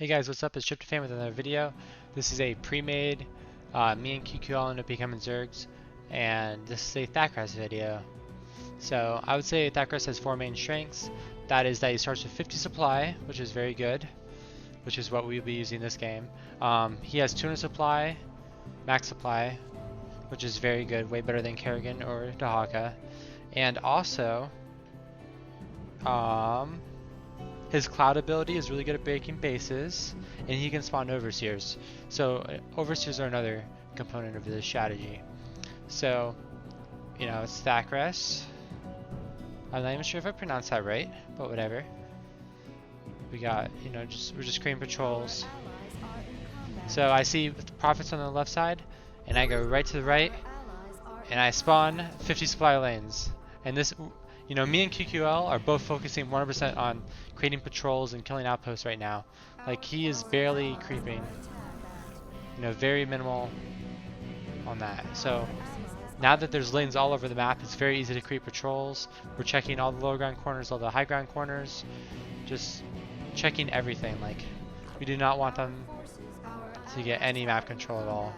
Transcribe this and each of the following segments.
Hey guys, what's up? It's Tryptophan with another video. This is a pre-made, me and QQL end up becoming Zergs, and this is a Thakras video. So I would say Thakras has 4 main strengths. That is that he starts with 50 supply, which is very good, which is what we'll be using this game. He has 200 supply, max supply, which is very good, way better than Kerrigan or Dahaka. And also, his cloud ability is really good at breaking bases, and he can spawn overseers. So overseers are another component of this strategy. So, it's Thakras. I'm not even sure if I pronounced that right, but whatever. We got, we're just creating patrols. So I see the prophets on the left side, and I go right to the right, and I spawn 50 supply lanes. And this, me and QQL are both focusing 100% on creating patrols and killing outposts right now. Like, he is barely creeping. Very minimal on that. So, now that there's lanes all over the map, it's very easy to create patrols. We're checking all the low ground corners, all the high ground corners. Just checking everything. Like, we do not want them to get any map control at all.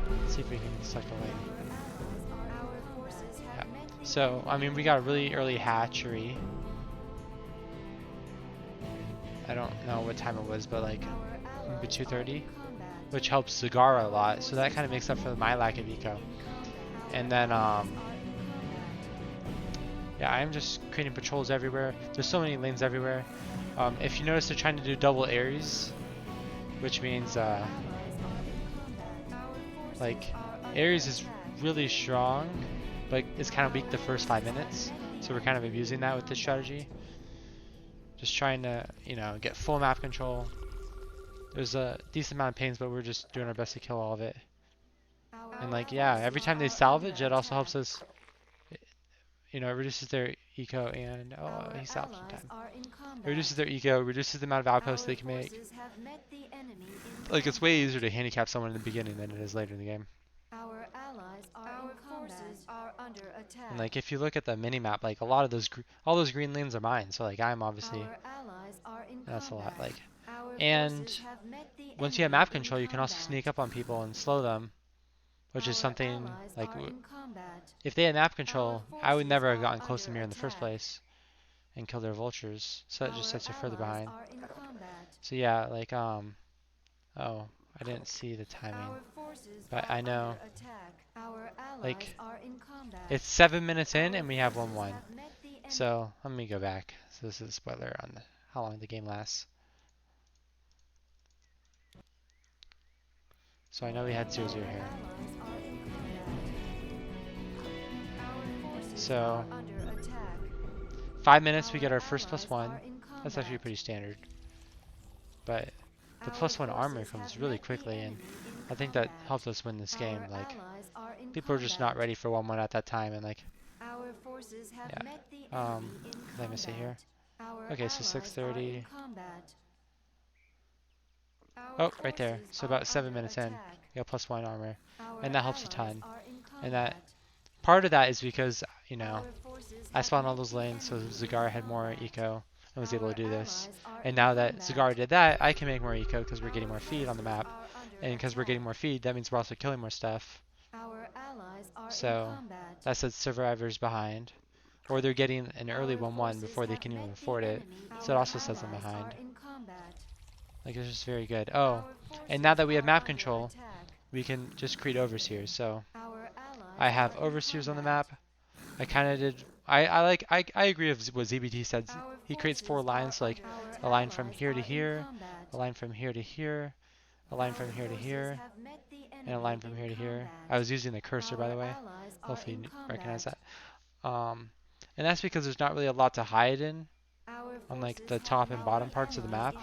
Let's see if we can select a lane. So, we got a really early hatchery. I don't know what time it was, but like maybe 2:30, which helps Zagara a lot. So that kind of makes up for my lack of eco. And then, yeah, I'm just creating patrols everywhere. There's so many lanes everywhere. If you notice, they're trying to do double Ares, which means, like, Ares is really strong, but it's kind of weak the first 5 minutes, so we're kind of abusing that with this strategy. Just trying to, get full map control. There's a decent amount of pains, but we're just doing our best to kill all of it. And like, yeah, every time they salvage, it also helps us, it reduces their eco and, oh, he salvaged in time. It reduces their eco, reduces the amount of outposts they can make. Like, it's way easier to handicap someone in the beginning than it is later in the game. And like, if you look at the mini-map, like, a lot of those, all those green lanes are mine. So like, I'm obviously, that's a lot. Like, and once you have map control, you can also sneak up on people and slow them, which is something like, if they had map control, I would never have gotten close to Mir in the first place and killed their vultures. So that just sets you further behind. So yeah, like, oh, I didn't see the timing, but I know, like, it's 7 minutes in and we have 1-1. So let me go back. So this is a spoiler on how long the game lasts. So I know we had 0-0 here. So 5 minutes we get our first +1. That's actually pretty standard. But the +1 armor comes really quickly, and I think that helped us win this game. Like, people are just not ready for 1-1 at that time, and like, yeah. Let me see here. Okay, so 6:30. Oh, right there. So about 7 minutes in, we got +1 armor, and that helps a ton. And that part of that is because, I spawned all those lanes, so Zagara had more eco and was able to do this. And now that Zagara did that, I can make more eco because we're getting more feed on the map. And because we're getting more feed, that means we're also killing more stuff. So that sets survivors behind. Or they're getting an early 1-1 before they can even afford it. So it also sets them behind. Like, it's just very good. Oh, and now that we have map control, we can just create overseers. So I have overseers on the map. I kind of did. I agree with what ZBT said. He creates 4 lines, so like a line from here to here, a line from here to here, a line from here to here, and a line from here to here. I was using the cursor, by the way. Hopefully you recognize that. And that's because there's not really a lot to hide in on like the top and bottom parts of the map.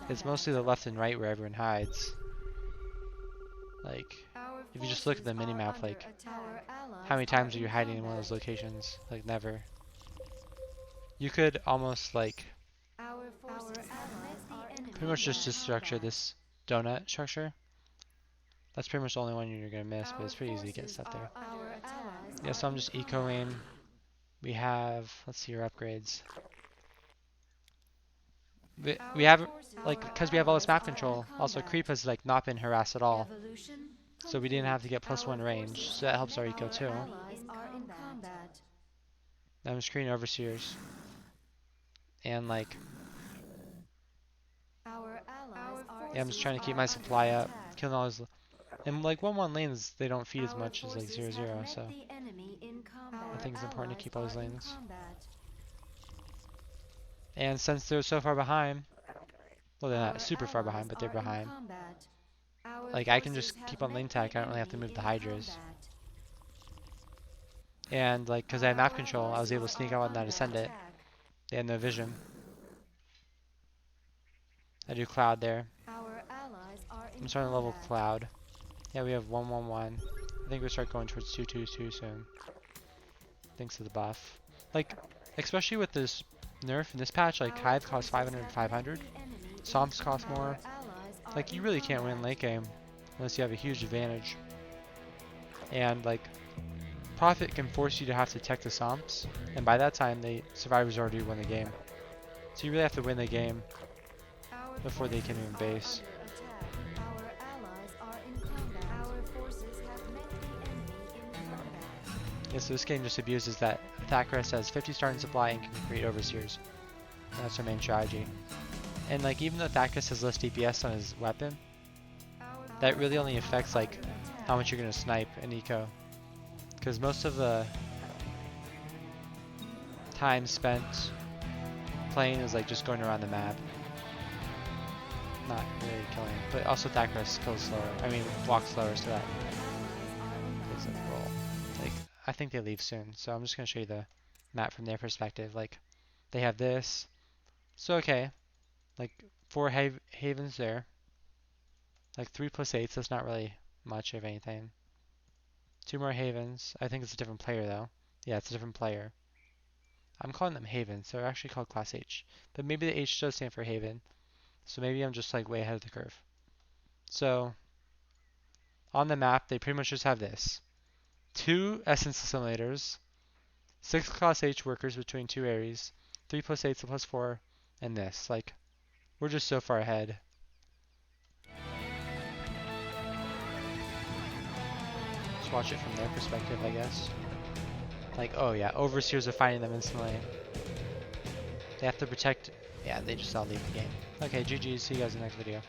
It's mostly the left and right where everyone hides. Like, if you just look at the minimap, like, how many times are you hiding in one of those locations? Like, never. You could almost, like, pretty much just structure this donut structure. That's pretty much the only one you're going to miss, but it's pretty easy to get stuff there. Yeah, so I'm just ecoing. We have, let's see your upgrades. We have, like, because we have all this map control, also creep has, like, not been harassed at all. So we didn't have to get +1 range, so that helps our eco too. Now I'm screening overseers. And, like, yeah, I'm just trying to keep my supply up, killing all those. And, like, 1-1 lanes, they don't feed as much as, like, 0-0, so I think it's important to keep all these lanes. And since they're so far behind, well, they're not super far behind, but they're behind. Like, I can just keep on lane tech, I don't really have to move the Hydras. And, like, because I have map control, I was able to sneak out on that Ascendant. They had no vision. I do Cloud there. I'm starting to level Cloud. Yeah, we have 1-1-1. I think we'll start going towards 2-2-2 soon. Thanks to the buff. Like, especially with this nerf in this patch, like, Hive costs 500 and 500. Swamps cost more. Like, you really can't win late game unless you have a huge advantage. And, like, Prophet can force you to have to tech the Swamps, and by that time, the survivors already won the game. So you really have to win the game before they can even base. Yeah, so this game just abuses that Thakras has 50 starting supply and can create overseers. And that's our main strategy. And, like, even though Thakras has less DPS on his weapon, that really only affects, like, how much you're going to snipe in eco. Because most of the time spent playing is, like, just going around the map. Not really killing. But also Thakras kills slower. I mean, walks slower, so that plays a role. Like, I think they leave soon, so I'm just going to show you the map from their perspective. Like, they have this. So, okay. Like, 4 havens there. Like, 3 + 8, so that's not really much of anything. 2 more havens. I think it's a different player, though. Yeah, it's a different player. I'm calling them havens. They're actually called Class H. But maybe the H does stand for haven. So maybe I'm just, like, way ahead of the curve. So, on the map, they pretty much just have this. 2 Essence Assimilators. 6 Class H workers between 2 Ares. 3 + 8, so +4. And this. Like, we're just so far ahead. Just watch it from their perspective, I guess. Like, oh yeah, overseers are fighting them instantly. They have to protect. Yeah, they just all leave the game. Okay, GG. See you guys in the next video.